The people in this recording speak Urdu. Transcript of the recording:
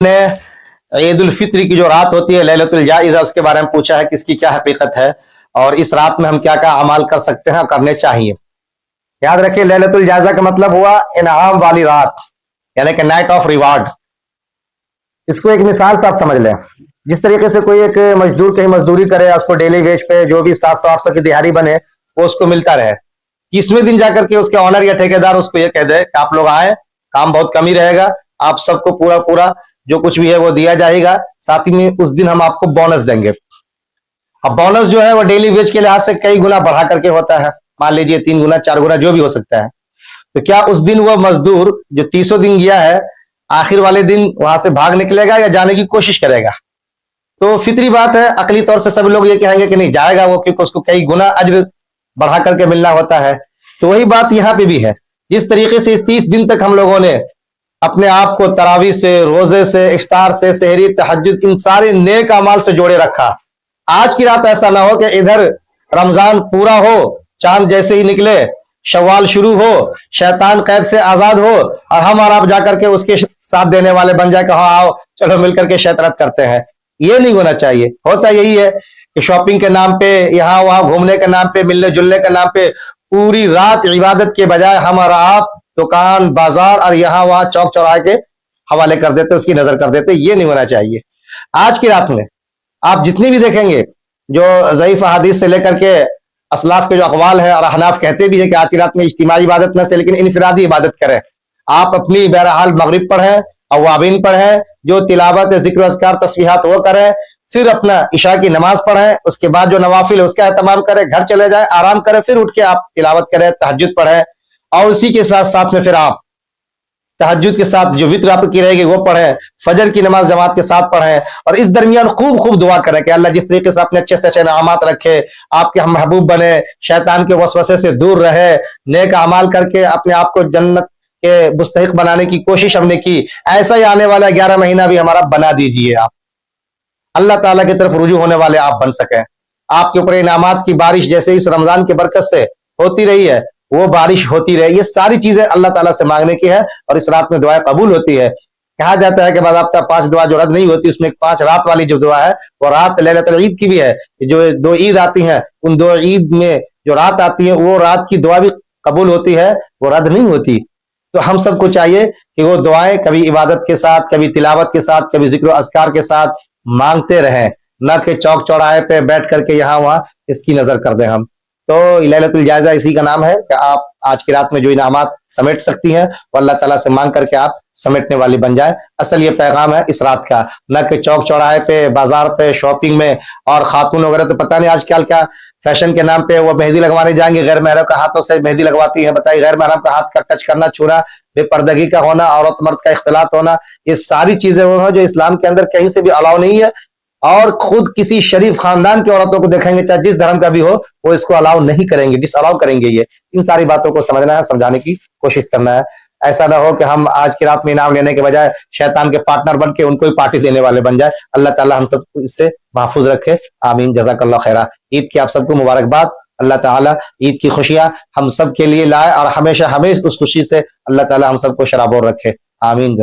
نے عید الفطر کی جو رات ہوتی ہے لیلۃ الجائزہ، اس کے بارے میں پوچھا ہے کہ اس کی کیا حقیقت ہے اور اس رات میں ہم کیا کیا اعمال کر سکتے ہیں اور کرنے چاہیے۔ یاد رکھیے، لیلۃ الجائزہ کا مطلب ہوا انعام والی رات، یعنی کہ نائٹ آف ریوارڈ۔ اس کو ایک مثال سے آپ سمجھ لیں، جس طریقے سے کوئی ایک مزدور کہیں مزدوری کرے، اس کو ڈیلی ویج پہ جو بھی 700-800 کی دہاڑی بنے وہ اس کو ملتا رہے، 20ویں دن جا کر کے اس کے آنر یا ٹھیکیدار اس کو یہ کہہ دے کہ آپ لوگ آئیں، کام بہت کم ہی رہے گا، آپ سب کو پورا جو کچھ بھی ہے وہ دیا جائے گا، ساتھ ہی میں اس دن ہم آپ کو بونس دیں گے۔ اب بونس جو ہے وہ ڈیلی ویج کے لحاظ سے کئی گنا بڑھا کر کے ہوتا ہے، مان لیجیے 3 گنا 4 گنا جو بھی ہو سکتا ہے۔ تو کیا اس دن وہ مزدور جو 300 دن گیا ہے، آخر والے دن وہاں سے بھاگ نکلے گا یا جانے کی کوشش کرے گا؟ تو فطری بات ہے، عقلی طور سے سب لوگ یہ کہیں گے کہ نہیں جائے گا وہ، کیونکہ اس کو کئی گنا اجر بڑھا کر کے ملنا ہوتا ہے۔ تو وہی بات یہاں پہ بھی ہے، جس طریقے سے اس 30 دن تک ہم لوگوں نے اپنے آپ کو تراویح سے، روزے سے، افطار سے، سحری، تہجد، ان سارے نیک اعمال سے جوڑے رکھا، آج کی رات ایسا نہ ہو کہ ادھر رمضان پورا ہو، چاند جیسے ہی نکلے، شوال شروع ہو، شیطان قید سے آزاد ہو، اور ہم اور آپ جا کر کے اس کے ساتھ دینے والے بن جائے کہ ہاں آؤ چلو مل کر کے شیطنت کرتے ہیں۔ یہ نہیں ہونا چاہیے۔ ہوتا یہی ہے کہ شاپنگ کے نام پہ، یہاں وہاں گھومنے کے نام پہ، ملنے جلنے کے نام پہ پوری رات عبادت کے بجائے ہم اور آپ دکان بازار اور یہاں وہاں چوک چوراہے کے حوالے کر دیتے، اس کی نظر کر دیتے۔ یہ نہیں ہونا چاہیے۔ آج کی رات میں آپ جتنی بھی دیکھیں گے جو ضعیف احادیث سے لے کر کے اسلاف کے جو اقوال ہے، اور احناف کہتے بھی ہے کہ آج کی رات میں اجتماعی عبادت نہ سے لیکن انفرادی عبادت کریں۔ آپ اپنی بہرحال مغرب پڑھیں، اوابین پڑھیں، جو تلاوت، ذکر و اذکار، تسبیحات وہ کریں، پھر اپنا عشاء کی نماز پڑھیں، اس کے بعد جو نوافل ہے اس کا اہتمام کریں، گھر چلے جائیں، آرام کریں، پھر اٹھ کے آپ تلاوت کریں، تہجد پڑھیں، اور اسی کے ساتھ ساتھ میں پھر آپ تہجد کے ساتھ جو وتر آپ کی رہے گی وہ پڑھیں، فجر کی نماز جماعت کے ساتھ پڑھیں، اور اس درمیان خوب دعا کریں کہ اللہ جس طریقے سے اپنے اچھے سے اچھے انعامات رکھے، آپ کے ہم محبوب بنے، شیطان کے وسوسے سے دور رہے، نیک اعمال کر کے اپنے آپ کو جنت کے مستحق بنانے کی کوشش ہم نے کی، ایسا ہی آنے والا 11 مہینہ بھی ہمارا بنا دیجئے۔ آپ اللہ تعالیٰ کی طرف رجوع ہونے والے آپ بن سکیں، آپ کے اوپر انعامات کی بارش جیسے اس رمضان کی برکت سے ہوتی رہی ہے وہ بارش ہوتی رہے۔ یہ ساری چیزیں اللہ تعالیٰ سے مانگنے کی ہے، اور اس رات میں دعائیں قبول ہوتی ہے۔ کہا جاتا ہے کہ باضابطہ 5 دعا جو رد نہیں ہوتی، اس میں 5 رات والی جو دعا ہے وہ رات لیلۃ العید کی بھی ہے، جو 2 عید آتی ہیں ان 2 عید میں جو رات آتی ہے وہ رات کی دعا بھی قبول ہوتی ہے، وہ رد نہیں ہوتی۔ تو ہم سب کو چاہیے کہ وہ دعائیں کبھی عبادت کے ساتھ، کبھی تلاوت کے ساتھ، کبھی ذکر و اذکار کے ساتھ مانگتے رہیں، نہ کہ چوک چوراہے پہ بیٹھ کر کے یہاں وہاں اس کی نظر کر دیں ہم۔ تو لیلۃ الجائزہ اسی کا نام ہے کہ آپ آج کی رات میں جو انعامات سمیٹ سکتی ہیں وہ اللہ تعالیٰ سے مانگ کر کے آپ سمیٹنے والی بن جائے۔ اصل یہ پیغام ہے اس رات کا، نہ کہ چوک چوراہے پہ، بازار پہ، شاپنگ میں، اور خاتون وغیرہ تو پتہ نہیں آج کل کیا فیشن کے نام پہ وہ مہندی لگوانے جائیں گے، غیر محرم کا ہاتھوں سے مہندی لگواتی ہیں۔ بتائیے، غیر محرم کا ہاتھ کا ٹچ کرنا، چھونا، بے پردگی کا ہونا، عورت مرد کا اختلاط ہونا، یہ ساری چیزیں وہ ہیں جو اسلام کے اندر کہیں سے بھی الاؤ نہیں ہے، اور خود کسی شریف خاندان کی عورتوں کو دیکھیں گے چاہے جس دھرم کا بھی ہو وہ اس کو الاؤ نہیں کریں گے، ڈس الاؤ کریں گے۔ یہ ان ساری باتوں کو سمجھنا ہے، سمجھانے کی کوشش کرنا ہے۔ ایسا نہ ہو کہ ہم آج کی رات میں انعام لینے کے بجائے شیطان کے پارٹنر بن کے ان کو ہی پارٹی دینے والے بن جائے۔ اللہ تعالی ہم سب کو اس سے محفوظ رکھے، آمین۔ جزاک اللہ خیرہ۔ عید کی آپ سب کو مبارکباد۔ اللہ تعالیٰ عید کی خوشیاں ہم سب کے لیے لائے، اور ہمیشہ اس خوشی سے اللہ تعالیٰ ہم سب کو شرابور رکھے، آمین۔